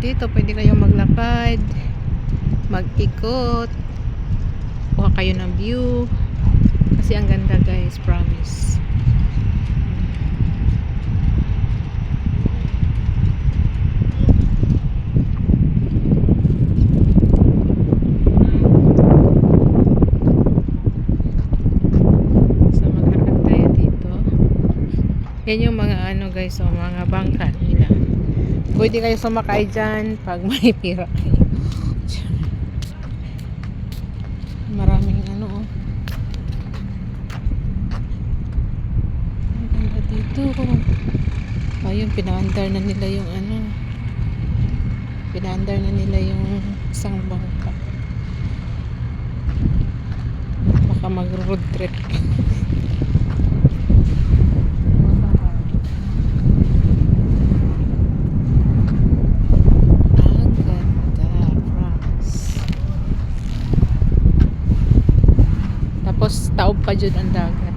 dito pwede kayong maglakad, mag-ikot, kuha kayo ng view kasi ang ganda guys, promise. So maglakad tayo dito. Yan yung mga ano guys, so mga bangka nila. Pwede kayo sumakay dyan pag may pira kayo. Maraming ano oh. Ang ganda dito. Ayun, pinaandar na nila yung ano. Pinaandar na nila yung isang bangka. Baka mag road trip. Tapos taob pa dyan ang dagat.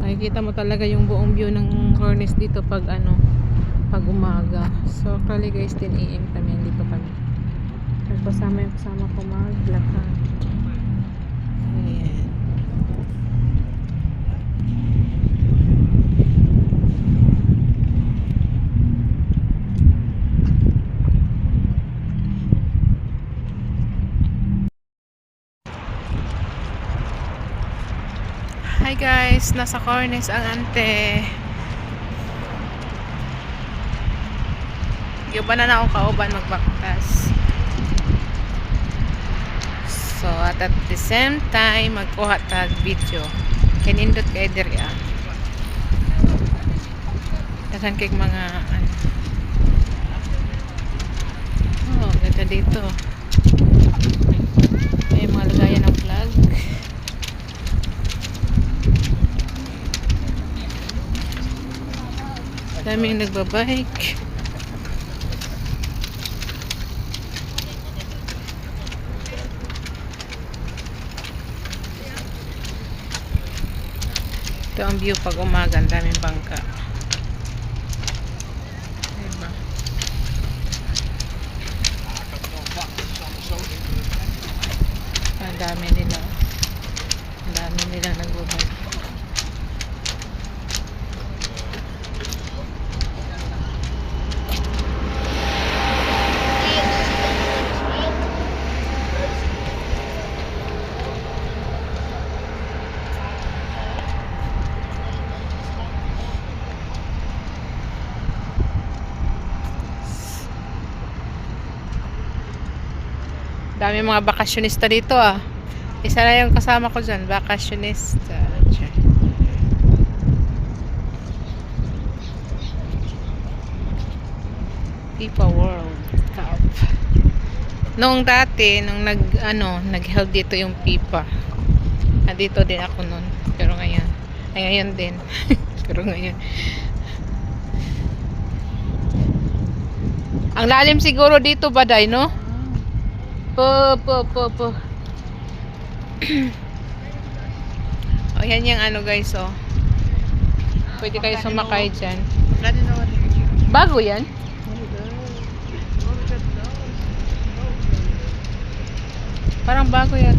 Makikita mo talaga yung buong view ng Hornes dito pag ano, pag umaga. So actually guys, 10 AM kami dito kami. Kasama ko maglakad. Ayan. Hi guys, nasa Hornes ang ante. Yuba na ako kauban magbaktas. So at the same time magkuha tag video. Kinindot kay diri ah. Dagan kay mga ano. Oh, ganda dito. May mga lagayan ng flag. Daming nagbabike. Ito ang view pag umaga, ang daming bangka. Diba? Ang dami nila. Ang dami nila nagbabike. Dami mga bakasyonista dito ah. Isa na yung kasama ko dyan, bakasyonista. Pipa World Cup. Noong dati, nung nag-held dito yung Pipa. Dito din ako noon. Pero ngayon, ngayon din. Pero ngayon. Ang lalim siguro dito ba, Day, no? Po. O yan yung ano guys oh. Pwede kayo sumakay dyan. Bago yan? Parang bago yan.